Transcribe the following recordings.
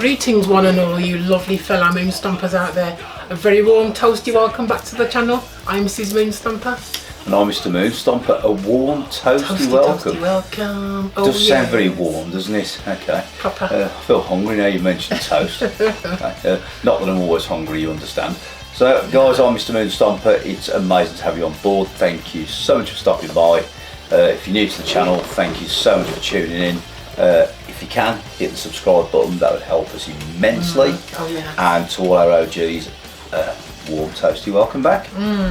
Greetings one and all you lovely fellow moon stompers out there. A very warm toasty welcome back to the channel. I'm Mrs. Moon Stomper. And I'm Mr. Moon Stomper. A warm toasty welcome. Toasty welcome. Oh, does sound very warm, doesn't it? Okay. Proper. I feel hungry now you mentioned toast. Okay. Not that I'm always hungry, you understand. So guys, I'm Mr. Moon Stomper. It's amazing to have you on board. Thank you so much for stopping by. If you're new to the channel, thank you so much for tuning in. If you can, hit the subscribe button, that would help us immensely. Oh, yeah. And to all our OGs, warm toasty welcome back.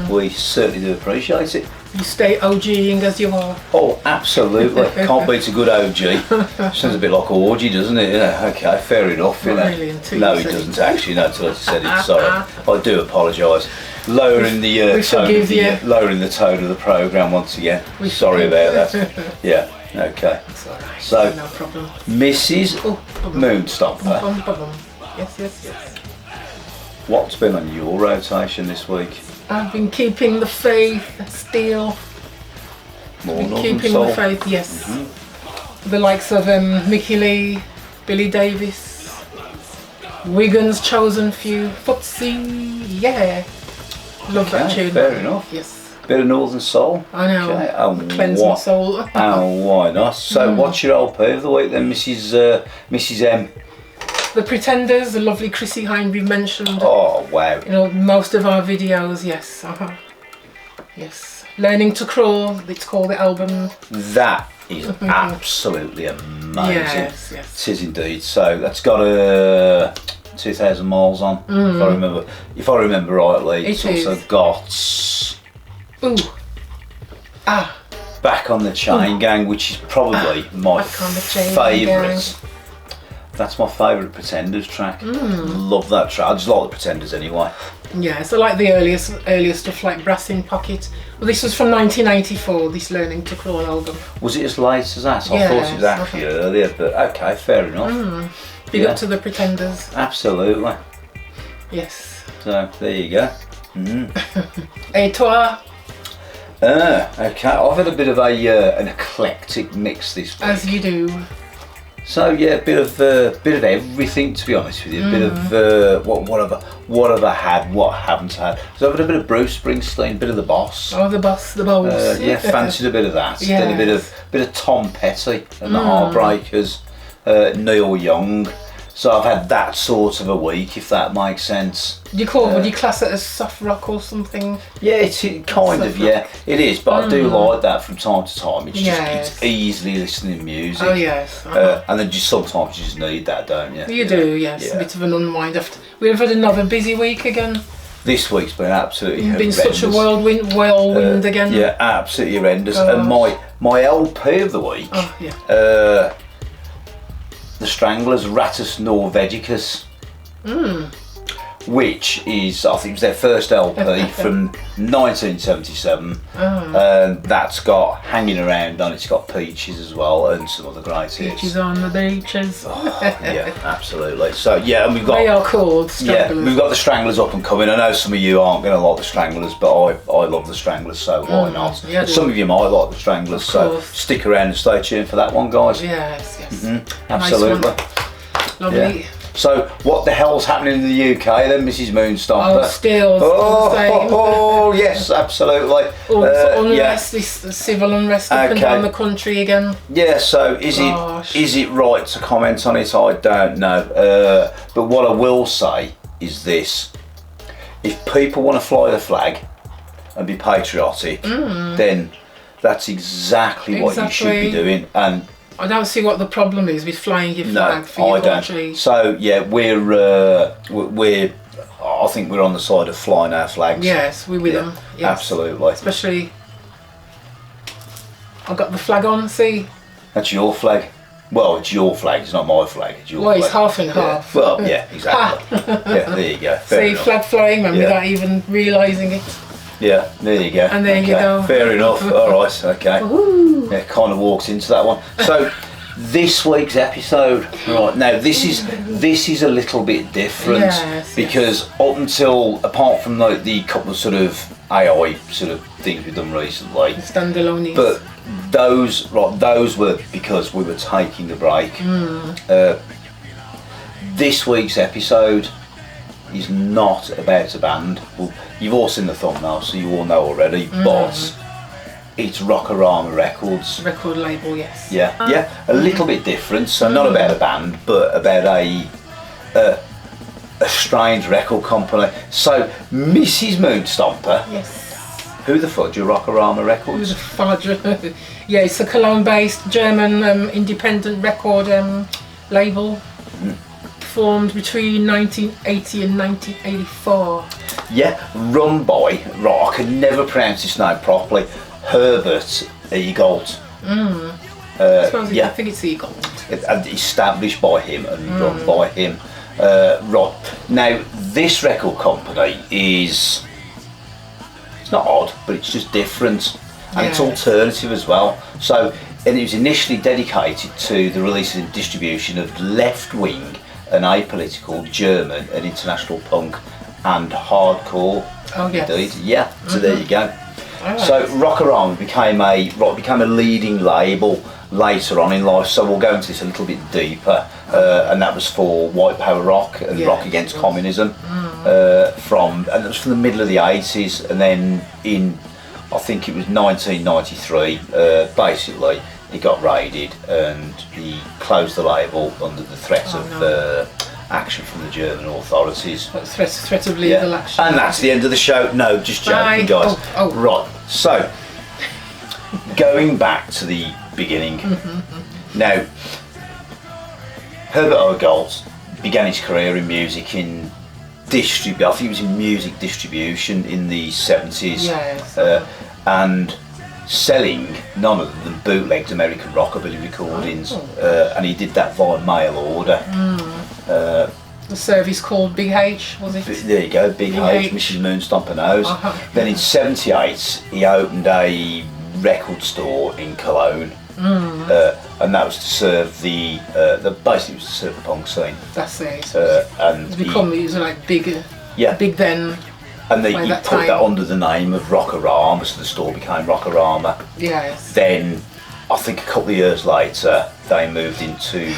We certainly do appreciate it. You stay OGing as you are. Oh, absolutely. Can't beat a good OG. Sounds a bit like orgy, doesn't it? Yeah, okay, fair enough. You know. Really, No, it doesn't actually. No, until I said it. Sorry, I do apologise. Lowering the lowering the tone of the programme once again. Sorry about that. Yeah. Okay. It's all right. So, no problem. Mrs. Moon Stomper, Yes. what's been on your rotation this week? I've been keeping the faith still. More Northern Keeping Soul? the faith, yes. The likes of Mickey Lee, Billy Davis, Wigan's Chosen Few, Footsie, yeah. Love that tune. Fair enough. Yes. Bit of Northern Soul. I know. Okay. Oh, Cleanse my soul. Oh, why not? So, what's your LP of the week then, Mrs. M? The Pretenders, the lovely Chrissy Hine we've mentioned. Oh, wow. You know, most of our videos, yes. Yes. Learning to Crawl, it's called the album. That is absolutely amazing. Yes. It is indeed. So, that's got 2,000 miles on, if I remember rightly. It's also got Back on the Chain Gang, which is probably my favourite. That's my favourite Pretenders track. Love that track. I just like the Pretenders anyway. Yeah, so like the earlier stuff like Brass in Pocket. Well, this was from 1984, this Learning to Crawl album. Was it as late as that? I thought it was actually earlier, but okay, fair enough. Big up to the Pretenders. Absolutely. Yes. So, there you go. Et toi? Okay, I've had a bit of an eclectic mix this week. As you do. So yeah, a bit of everything, to be honest with you. A bit of what have I had, what haven't I had. So I've had a bit of Bruce Springsteen, a bit of the Boss. Oh, the Boss, the Boss. Yeah, fancied a bit of that. Yes. Then a bit of Tom Petty and the Heartbreakers, Neil Young. So I've had that sort of a week, if that makes sense. Would you class it as soft rock or something? Yeah, it's kind of, yeah, it is. But I do like that from time to time. It's just it's easily listening music. Oh yes. And then just sometimes you just need that, don't you? You do, yes. Yeah. A bit of an unwind after. We've had another busy week again. This week's been absolutely horrendous. Been such a whirlwind again. Yeah, absolutely horrendous. Gosh. And my LP of the week. Oh yeah. The Stranglers, Rattus Norvegicus, which is, I think it was their first LP from 1977, and that's got Hanging Around on it. It's got Peaches as well, and some other great hits. Peaches on the beaches. Yeah, absolutely. So yeah, and we've got. They are called Stranglers. Yeah, we've got the Stranglers up and coming. I know some of you aren't going to like the Stranglers, but I love the Stranglers, so why not? Yeah, some of you might like the Stranglers, so stick around and stay tuned for that one, guys. Yes. Absolutely. Nice one. Lovely. Yeah. So, what the hell's happening in the UK then, Mrs. Moon Stomper? Oh, still the same. Oh, yes, absolutely. Unrest, this civil unrest up and down the country again. Yeah, so is it right to comment on it? I don't know. But what I will say is this. If people want to fly the flag and be patriotic, then that's exactly what you should be doing. And I don't see what the problem is with flying your flag for your country. So yeah, we're I think we're on the side of flying our flags. Yes, we're with them. Yes. Absolutely. Especially, I've got the flag on. See. That's your flag. Well, it's your flag. It's not my flag. It's your flag. It's half and half. Well, yeah, exactly. Yeah, there you go. Fair enough. Flag flying, man, without even realising it. Yeah, there you go. And there you go. Fair enough. All right. Okay. Yeah, kind of walked into that one. So this week's episode, right now, this is a little bit different because up until, apart from the couple of sort of AI sort of things we've done recently, standalone, but those were because we were taking a break. this week's episode is not about a band. Well, you've all seen the thumbnail, so you all know already, but it's Rock-O-Rama Records. Record label, yes. Yeah, a little bit different, so not about a band, but about a strange record company. So, Mrs. Moonstomper, Yes. who the fudge are Rock-O-Rama Records? Who's a fudge? Yeah, it's a Cologne-based German independent record label. Formed between 1980 and 1984. Yeah, run by, right, I can never pronounce his name properly, Herbert Eagold. I think it's Eagle. And established by him and run by him. Right, now this record company is, it's not odd, but it's just different, and it's alternative as well. So, and it was initially dedicated to the release and distribution of left-wing and apolitical German and international punk and hardcore. Oh yes. Indeed, yeah. So there you go. Right. So Rock-O-Rama became a leading label later on in life. So we'll go into this a little bit deeper, and that was for white power rock and rock against communism. And that was from the middle of the 80s, and then in, I think it was 1993, basically he got raided and he closed the label under the threat of action from the German authorities. Threat of legal action. And that's the end of the show. No, just joking, guys. Right, so going back to the beginning. Now, Herbert Eagold began his career in music in I think it was in music distribution in the 70s. Yes. And selling none other than bootlegged American rockabilly recordings, and he did that via mail order. The service called Big H, was it? There you go, Big H, Mrs. Moonstomper knows. Then in '78 he opened a record store in Cologne, and that was to serve the basically it was to serve the punk scene. That's it. And it was like big then. And he put that under the name of Rock-O-Rama, so the store became Rock-O-Rama. Yes. Then, I think a couple of years later, they moved into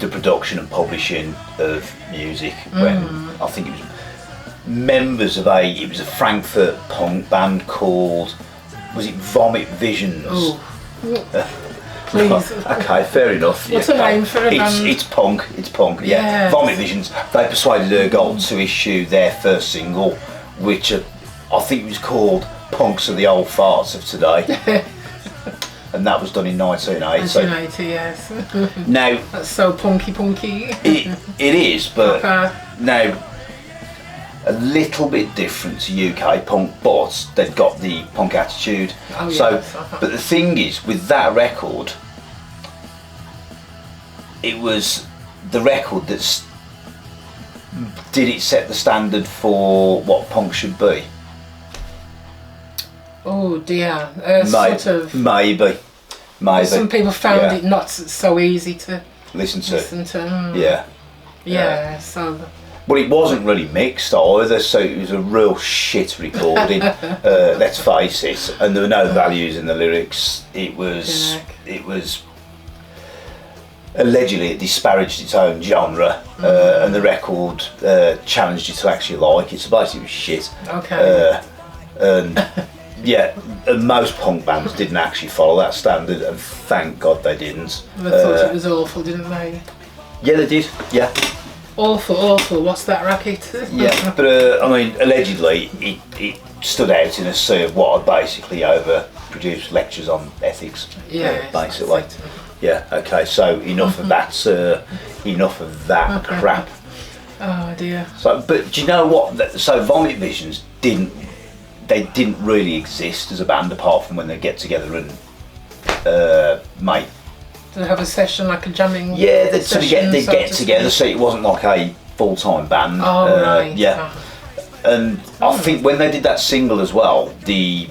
the production and publishing of music. When I think it was members of it was a Frankfurt punk band called, was it Vomit Visions? Please. Okay, fair enough. What's the name for a band? It's punk. Yeah. Vomit Visions. They persuaded Eagold to issue their first single, which I think it was called Punks Are the Old Farts of Today. And that was done in 1980. 1980, yes. Now, that's so punky. It is, but now a little bit different to UK punk, but they've got the punk attitude. Oh, yes. But the thing is, with that record, it was the record did it set the standard for what punk should be? Oh dear, sort of. Maybe. Some people found it not so easy to listen to. Yeah. So. But it wasn't really mixed either, so it was a real shit recording. Let's face it, and there were no values in the lyrics. It was allegedly it disparaged its own genre, and the record challenged you to actually like it. So basically, it was shit. Okay. And most punk bands didn't actually follow that standard, and thank God they didn't. They thought it was awful, didn't they? Yeah, they did. Yeah. Awful. What's that racket? Yeah, but I mean, allegedly, it stood out in a sea of what are basically overproduced lectures on ethics. Yeah, basically. Yeah. Okay. So enough of that. Enough of that crap. Oh dear. So, but do you know what? So Vomit Visions didn't really exist as a band apart from when they get together and make. Do they have a session, like a jamming? Yeah, they get together, so it wasn't like a full-time band. Oh right. Yeah. And I think when they did that single as well, the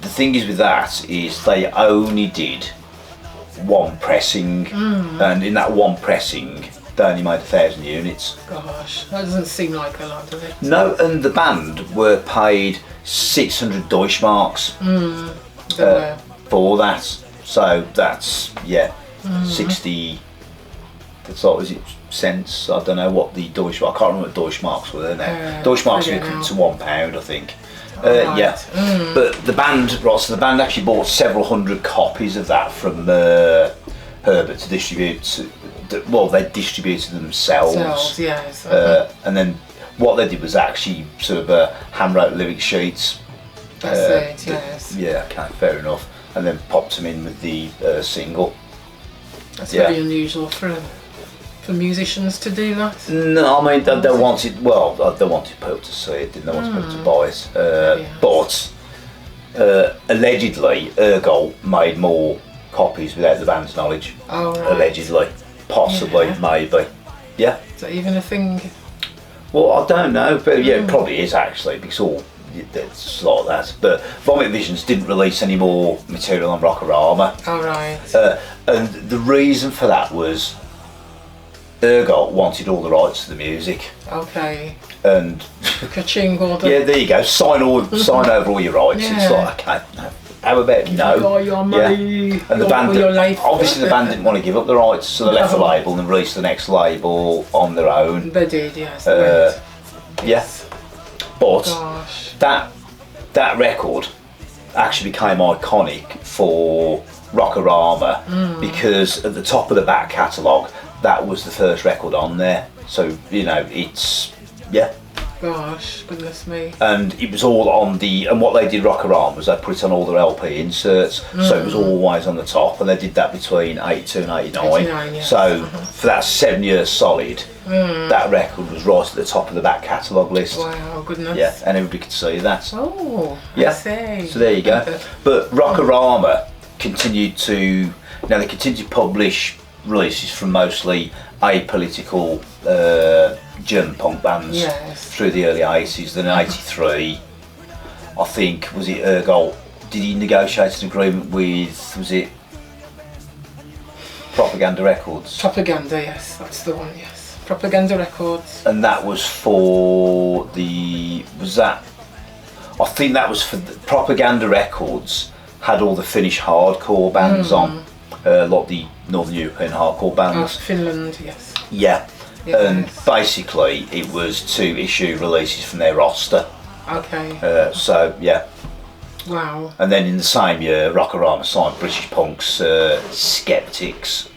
thing is with that is they only did one pressing, and in that one pressing, they only made 1,000 units. Gosh, that doesn't seem like a lot, does it? No, and the band were paid 600 Deutschmarks for that. So that's 60 That's like, was it cents? I don't know what the Deutsch. I can't remember what Deutschmarks were now. Deutschmarks are equivalent to £1, I think. Right. Yeah, but the band, right? So the band actually bought several hundred copies of that from Herbert to distribute. Well, they distributed themselves. Yes. And then what they did was actually sort of hand-wrote lyric sheets. That's it. Yes. Yeah. Okay. Fair enough. And then popped them in with the single. That's very unusual for musicians to do that. No, I mean they wanted. Well, they wanted people to see it, didn't they? Want people to buy it. But allegedly, Ergol made more copies without the band's knowledge. Oh, right. Allegedly, possibly, maybe. Yeah. Is that even a thing? Well, I don't know, but yeah, it probably is actually, because it's like that. But Vomit Visions didn't release any more material on Rock-O-Rama. Oh, right. And the reason for that was Ergot wanted all the rights to the music. Okay. And Ka-ching order. yeah, there you go. Sign over all your rights. Yeah. It's like, okay, no. How about no? Got your money. Yeah. And the band, obviously the band didn't want to give up the rights, so they left the label and released the next label on their own. They did, yes. Yeah. But Gosh. that record actually became iconic for Rock-O-Rama because at the top of the back catalogue, that was the first record on there. So, you know, it's, yeah. Gosh, goodness me. And it was all on and what they did, Rock-O-Rama, was they put it on all their LP inserts, so it was always on the top, and they did that between 82 and 89. Yes. So for that 7 years solid, that record was right at the top of the back catalogue list. Wow, goodness. Yeah, and everybody could see that. Oh, Yeah. I see. So there you go. But Rock-O-Rama continued to publish releases from mostly apolitical German punk bands through the early 80s. Then in 83, I think, was it Ergol, did he negotiate an agreement with, was it Propaganda Records? Propaganda, yes, that's the one, yes. Propaganda Records. And that was for I think that was for Propaganda Records, had all the Finnish hardcore bands on, like the Northern European hardcore bands. Finland, yes. Yeah. Yes. And basically it was to issue releases from their roster. Okay. So yeah. Wow. And then in the same year, Rock-O-Rama signed British Punk's Skeptics,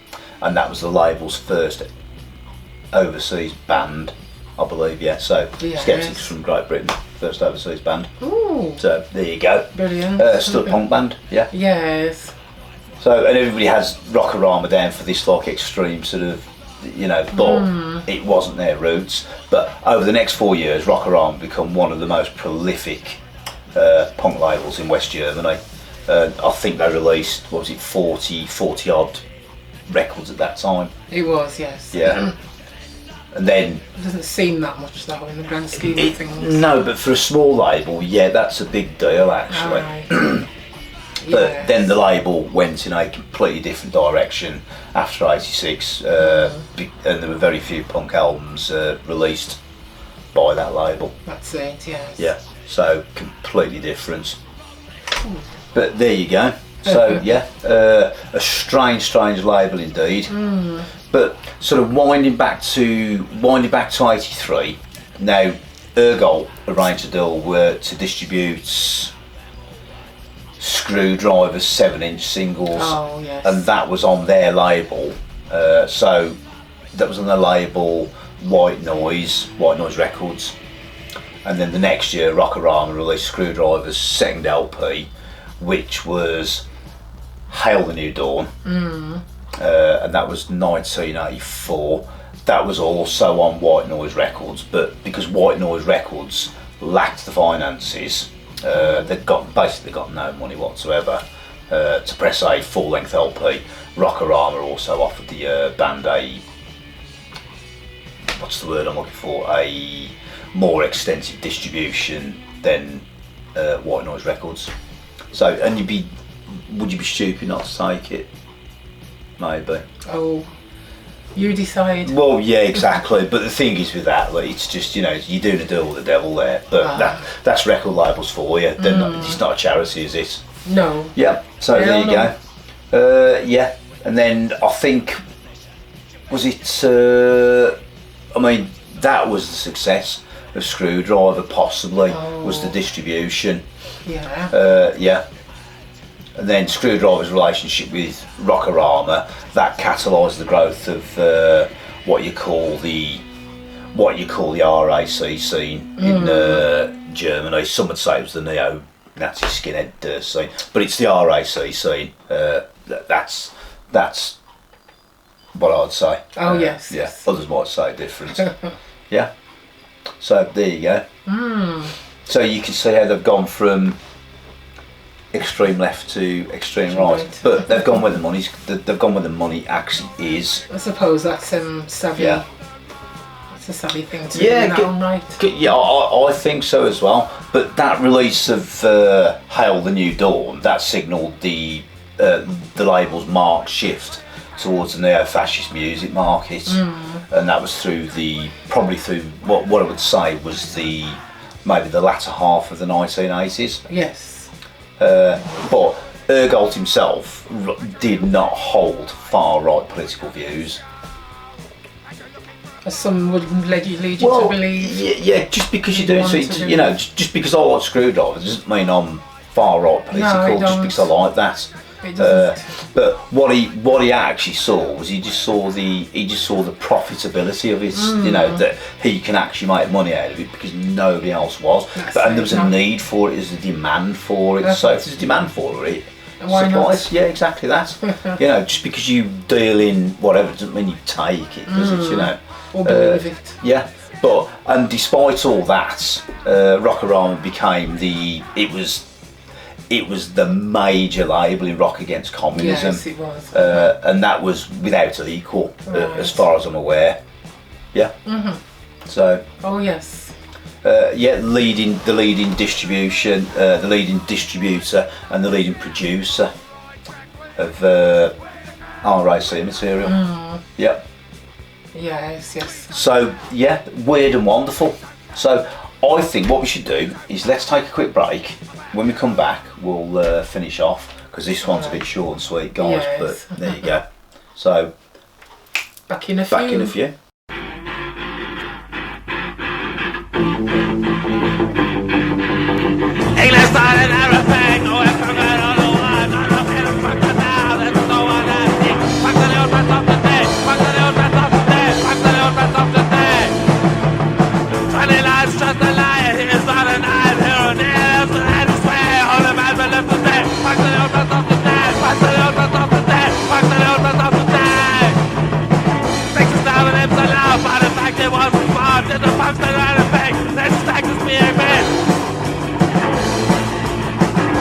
and that was the label's first overseas band, I believe. Yeah. So Skeptics from Great Britain, first overseas band. Ooh. So there you go. Brilliant. Still a punk band. Yeah. Yes. So, and everybody has Rock-O-Rama down for this like extreme sort of, you know, but it wasn't their roots. But over the next 4 years, Rock-O-Rama become one of the most prolific punk labels in West Germany. I think they released, what was it, 40 odd records at that time. It was, yes. Yeah. And then It doesn't seem that much though in the grand scheme of things. no, but for a small label, yeah, that's a big deal actually. Right. But then the label went in a completely different direction after '86, and there were very few punk albums released by that label. That's it, yes. Yeah, so completely different. But there you go. So yeah, a strange label indeed. But sort of winding back to '83. Now, Ergol arranged a deal to distribute Screwdriver's 7-inch singles, and that was on their label. So that was on the label White Noise Records. And then the next year, Rock-O-Rama released Screwdriver's second LP, which was Hail the New Dawn, and that was 1984. That was also on White Noise Records, but because White Noise Records lacked the finances, they'd got no money whatsoever to press a full-length LP. Rock-O-Rama also offered the band a, what's the word I'm looking for, a more extensive distribution than White Noise Records. So, and would you be stupid not to take it? Maybe. Oh, you decide. Well, yeah, exactly. But the thing is with that, like, it's just, you know, you're doing a deal with the devil there. But that's record labels for you. They're not, it's not a charity, is it? No. Yeah. So there you go. Yeah. And then I think was it? I mean, that was the success of Screwdriver. Possibly was the distribution. Yeah. Yeah. And then Screwdriver's relationship with Rock-O-Rama, that catalysed the growth of what you call the RAC scene in Germany. Some would say it was the neo-Nazi skinhead scene, but it's the RAC scene. That's what I'd say. Oh yes. Yeah. Others might say different. Yeah. So there you go. So you can see how they've gone from extreme left to extreme right, but they've gone where the money's. They've gone where the money actually is. I suppose that's savvy. Yeah. It's a savvy thing to do in that own right. Yeah, I think so as well. But that release of Hail the New Dawn, that signalled the label's marked shift towards the neo-fascist music market, and that was probably through what I would say was maybe the latter half of the 1980s. Yes. But Ergold himself did not hold far-right political views. As some would lead you to believe. Yeah, just because you're doing something, just because I like Screwdriver doesn't mean I'm far-right political, just because I like that. But what he actually saw was he just saw the profitability of it. That he can actually make money out of it because nobody else was. And there was a need for it, there's a demand for it. So if there's a demand for it, why not? Yeah, exactly that. Just because you deal in whatever doesn't mean you take it, does it? Or believe it. Yeah. And despite all that, Rock-O-Rama became it was the major label in rock against communism. Yes, it was. And that was without equal, as far as I'm aware. Yeah. So. Oh yes. The leading distribution, the leading distributor, and the leading producer of RAC material. Yep. Yes. So yeah, weird and wonderful. So I think what we should do is let's take a quick break. When we come back, we'll finish off because this one's a bit short and sweet, guys. Yes. But there you go. So back in a few. English started everything. Oh, I forgot all the words. I'm not here to fuck the now. There's no one else. Fuck the old rest of the day. Fuck the old rest of the day. Fuck the old rest of the day. 20 lives, just a lie. He is not an eye. Hero nails and I just swear. All the man will live today. Fuck the old rest of the day. Fuck the old rest of the day. Fuck the old rest of the day. Thanks for stabbing him so loud. But in fact, it wasn't far. Did the fuck the right effect? Let's stack this being made.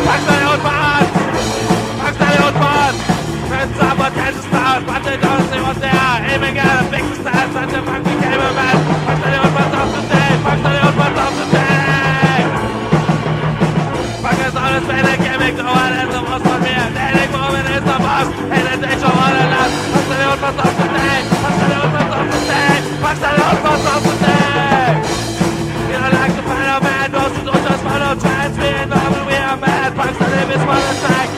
Fuck the old man! Fuck the old man! Friends up what has stars, but they don't see what they are. Aiming at a big star, such a fuck became a man. Fuck the old man of the day! Fuck the old man of the day! Fuck us all as better gimmick, no one has the most for me. The ending moment is the boss, and the day show all enough. Fuck the old man of the day! Fuck the old man of the day! Fuck the old man of the day! You don't like the final man, those who don't just follow trends, we ain't normal, we are mad. Fuck the name is for the track.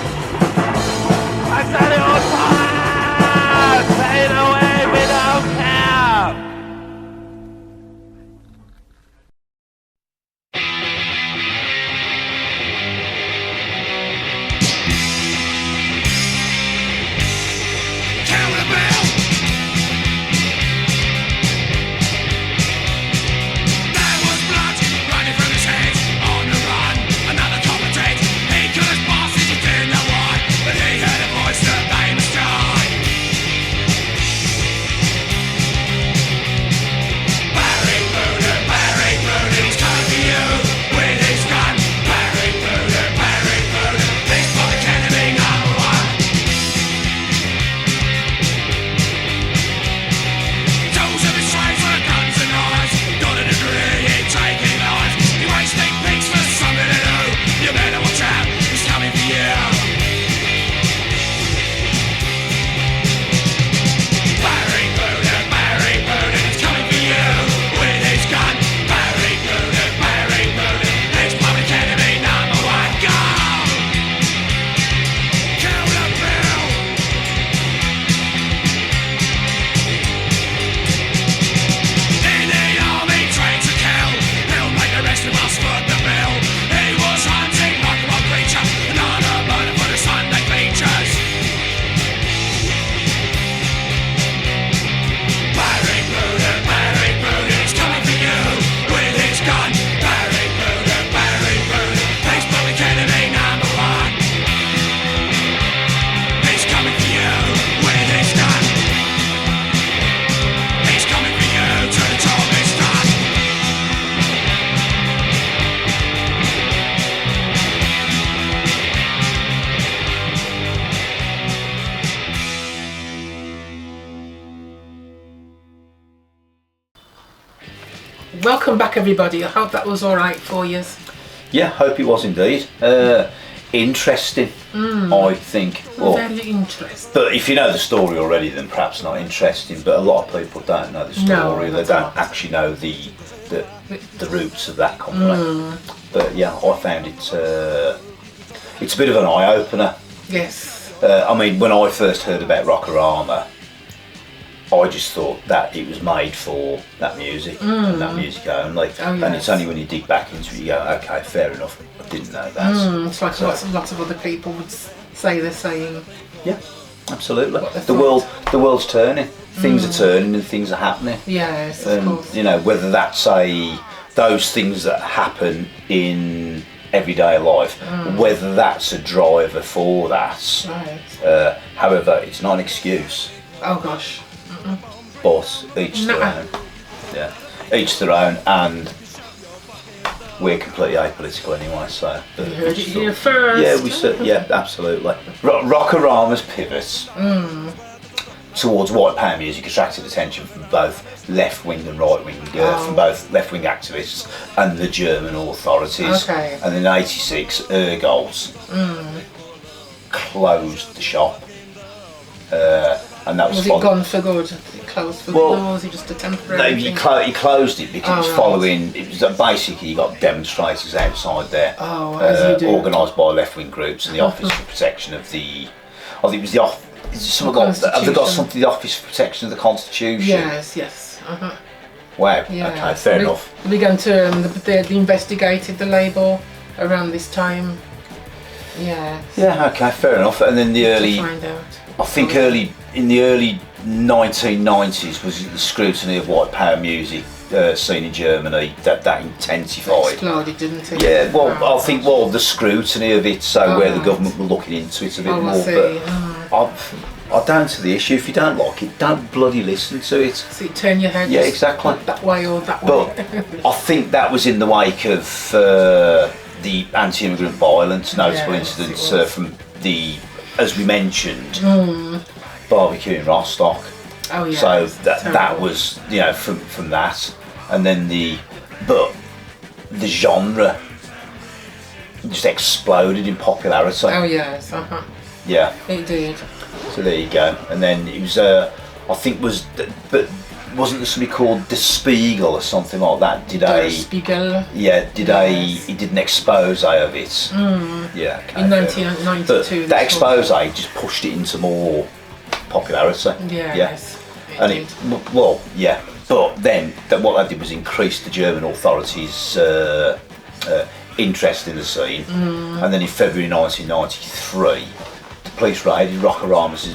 Fuck the old part. Fade away with us. Welcome back, everybody. I hope that was all right for you. Yeah, hope it was indeed. Interesting, I think. Well, Very interesting. but if you know the story already, then perhaps not interesting. But a lot of people don't know the story. No, They that's don't not. actually know the roots of that company. But yeah, I found it. It's a bit of an eye opener. Yes. I mean, when I first heard about Rock-O-Rama, I just thought that it was made for that music and that music only. Oh, And it's yes. only when you dig back into it you go, okay, fair enough, I didn't know that. It's like lots of other people would say the same. Yeah, absolutely. What they The world's turning. Things are turning and things are happening. Yes, of And course. you know, whether that's those things that happen in everyday life, whether that's a driver for that. Right. However, it's not an excuse. Oh gosh. But each their Nah. own. Yeah, each their own, and we're completely apolitical anyway. So You heard it here first. yeah, we said yeah, absolutely. Rock-O-Rama's pivots towards white power music attracted attention from both left-wing and right-wing, from both left-wing activists and the German authorities. Okay. And in '86, Ergols closed the shop. And that was Was it gone for good? It closed for good, or was it just a temporary No, thing? he closed it because it was right. following. It was basically you got demonstrators outside there, As you do. organised by left-wing groups and the Office for Protection of the. I think it was the Office. Is it something like, have they got Constitution. something? The Office for Protection of the Constitution. Yes. Wow. Yeah. Okay. Fair enough. They began to they investigated the label around this time. Yeah. Yeah. Okay. Fair enough. And then the To early. find out. I think in the early 1990s was the scrutiny of white power music scene in Germany that intensified. Exploded, didn't it? Yeah, well, Oh, I think the scrutiny of it, so where the right. government were looking into it a bit I more. see. But I don't to the issue. If you don't like it, don't bloody listen to it. So you turn your head. Yeah, exactly. That way or that But way. I think that was in the wake of the anti-immigrant violence, notable Yes, incidents it was. from the, as we mentioned, barbecue in Rostock. Oh yeah. So it's that terrible. was from that, and then the genre just exploded in popularity. Oh yes. Yeah, It did. so there you go. And then it was I think but wasn't there somebody called Der Spiegel or something like that? Der Spiegel. He did an expose of it. Yeah, okay, In fair enough. 1992. But that expose just pushed it into more popularity. Yes. And it, well, yeah, but then what they did was increase the German authorities' interest in the scene, and then in February 1993, the police raided Rock-O-Rama's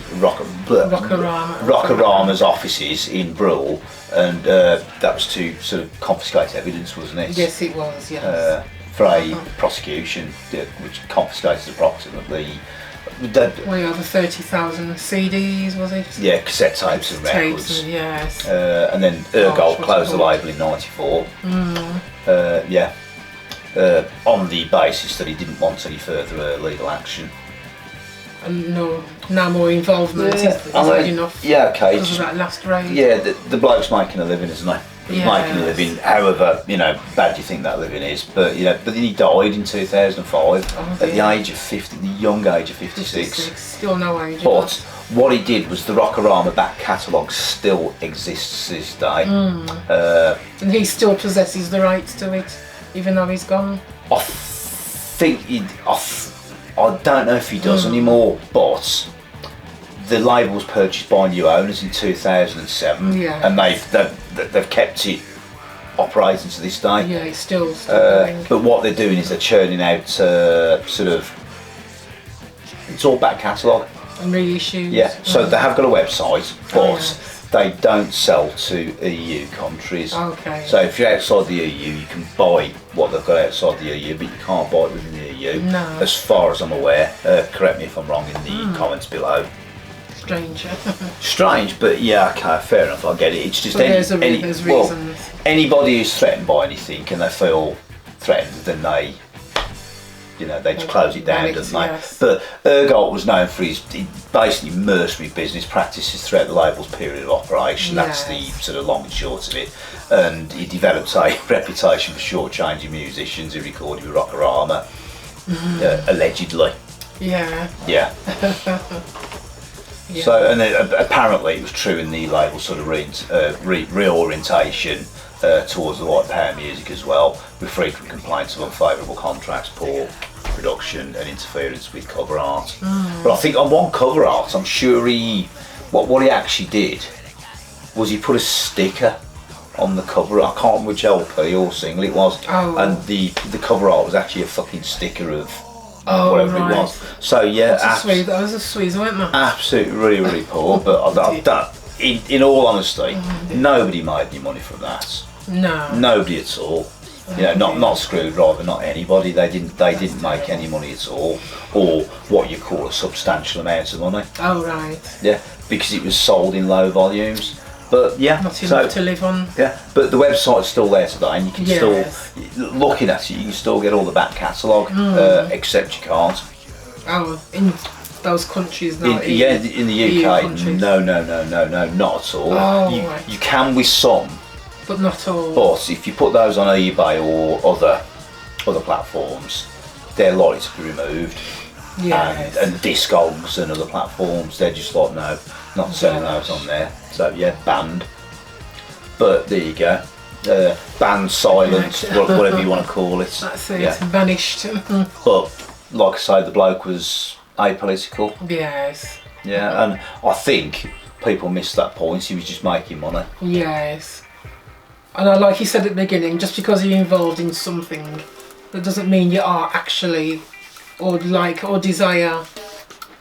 offices in Brühl, and that was to sort of confiscate evidence, wasn't it? Yes, it was. Yes. For a prosecution, which confiscated approximately. Way over 30,000 CDs, was it? Yeah, cassette tapes and records. Tapes, yes. And then Ergol Gosh, what's closed it the called? label in '94. On the basis that he didn't want any further legal action. And no more involvement. Is that enough? Yeah, okay. Because of that last raid. Yeah, the bloke's making a living, isn't he? He's Yes. making a living, however, bad you think that living is. But but then he died in 2005 at the dear. age of 50, the young age of 56. Still no age. But what he did was the Rock-O-Rama back catalogue still exists to this day. And he still possesses the rights to it, even though he's gone. I think I don't know if he does anymore, but the label was purchased by new owners in 2007, Yeah. and they've kept it operating to this day. Yeah, it's still going. But what they're doing is they're churning out it's all back catalogue. And reissues. Yeah, so they have got a website, but Oh, yes. they don't sell to EU countries. Okay. So if you're outside the EU, you can buy what they've got outside the EU, but you can't buy it within the EU. No. As far as I'm aware. Correct me if I'm wrong in the comments below. Strange. Strange, but yeah, okay, fair enough. I get it. It's just But there's reasons. anybody who's threatened by anything and they feel threatened, then they you know, they just close it down, don't they? Yes. But Ergot was known for his basically mercenary business practices throughout the label's period of operation. That's the sort of long and short of it. And he developed a reputation for short-changing musicians. He recorded with Rock-O-Rama, allegedly. Yeah. Yeah. Yeah. So, and apparently it was true in the label sort of reorientation towards the white power music as well, with frequent complaints of unfavourable contracts, poor production and interference with cover art. But I think on one cover art, I'm sure what he actually did was he put a sticker on the cover. I can't remember which LP or single it was, and the cover art was actually a fucking sticker of whatever it was. So yeah, that was a Swedes, weren't they? Absolutely, really, really poor. But in all honesty, nobody made any money from that. No. Nobody at all. You know, not Screwdriver, not anybody. They didn't make any money at all, or what you call a substantial amount of money. Oh right. Yeah, because it was sold in low volumes. But yeah, not enough to live on. Yeah, but the website's still there today, and you can still, looking at it, you can still get all the back catalogue, except you can't. Oh, in those countries now. In the UK, no, not at all. Oh, you can with some, but not all. But if you put those on eBay or other platforms, they're likely to be removed. Yes. And Discogs and other platforms, they're just like, no, not selling those on there. So yeah, banned. But there you go. Banned, silenced, whatever you want to call it. That's it. Yeah. Vanished. But like I say, the bloke was apolitical. Yes. Yeah, and I think people missed that point. He was just making money. Yes. And like you said at the beginning, just because you're involved in something, that doesn't mean you are actually or desire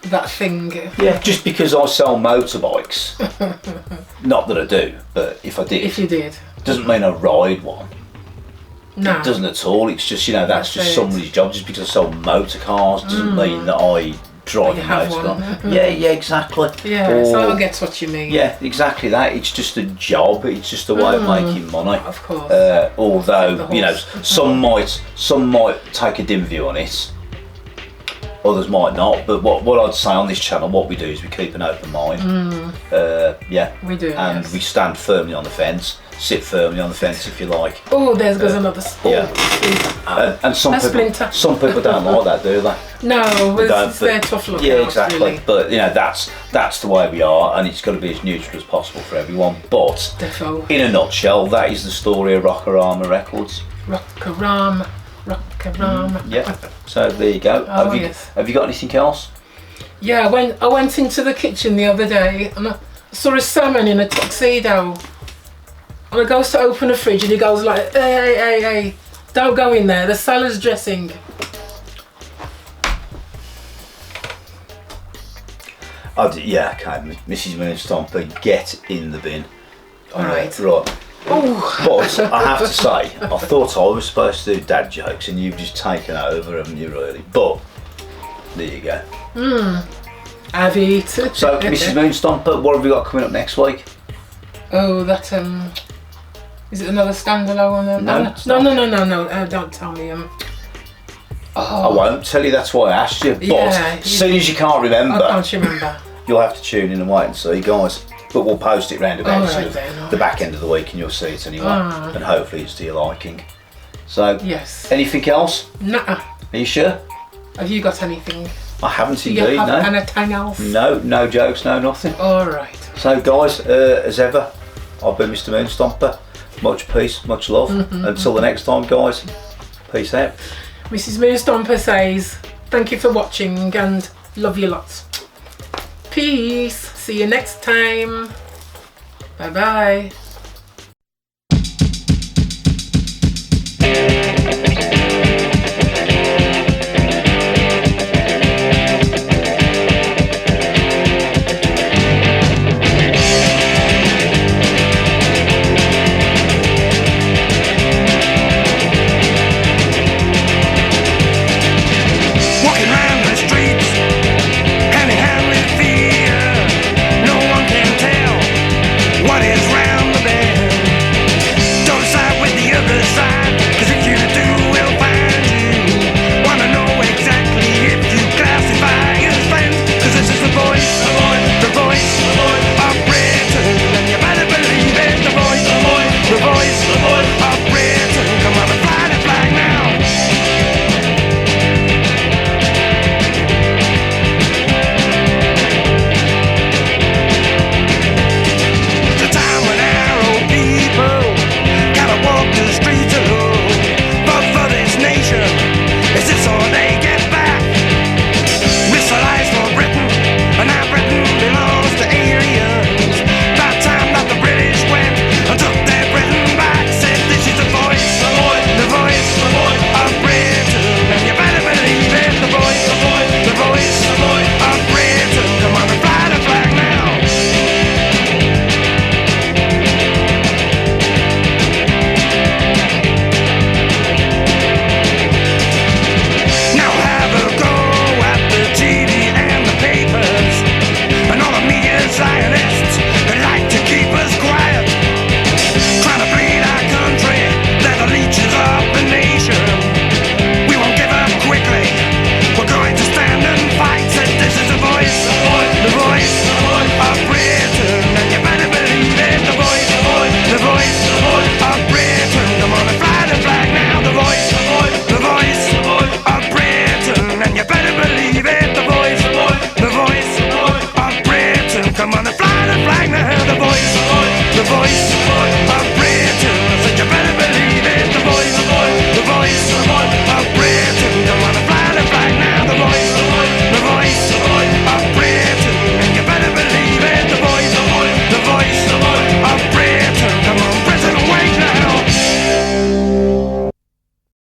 that thing. Yeah, just because I sell motorbikes, not that I do, but if I did, if you did, doesn't mean I ride one. No, it doesn't at all. It's just, you know, that's just somebody's job. Just because I sell motor cars doesn't mean that I drive a motor car. Yeah, exactly. Yeah, so I get what you mean. Yeah, exactly that. It's just a job. It's just a way of making money. Of course. Although, you know, some might take a dim view on it. Others might not, but what I'd say on this channel, what we do is we keep an open mind. Yeah, we do, and we stand firmly on the fence, sit firmly on the fence if you like. Oh, there goes another sport. Yeah, and some people don't like that, do they? No, it's their tough look. Yeah, exactly. Really. But you know, that's the way we are, and it's got to be as neutral as possible for everyone. But in a nutshell, that is the story of Rock-O-Rama Records. Rock-O-Rama. Rock-O-Rama. Yeah. So there you go. Have you got anything else? Yeah, I went into the kitchen the other day and I saw a salmon in a tuxedo. And I goes to open the fridge and he goes like, hey, don't go in there. The salad's dressing. Yeah, okay, Mrs. Moonstomper, get in the bin. Alright. Right. Ooh. But I have to say, I thought I was supposed to do dad jokes and you've just taken over, haven't you, really? But there you go. Have it. So, Mrs. Moonstomper, what have we got coming up next week? Oh, that is it another standalone? No. Don't tell me. I won't tell you. That's why I asked you. But as soon as you can't remember, I can't remember. You'll have to tune in and wait and see, guys. But we'll post it round about the back end of the week, and you'll see it anyway. And hopefully it's to your liking. So, yes. Anything else? Nuh-uh. Are you sure? Have you got anything? I haven't indeed. No. Anything else? No jokes, no nothing. All right. So, guys, as ever, I've been Mr. Moonstomper. Much peace, much love. Until the next time, guys. Peace out. Mrs. Moonstomper says, thank you for watching and love you lots. Peace. See you next time. Bye bye. What is round the face.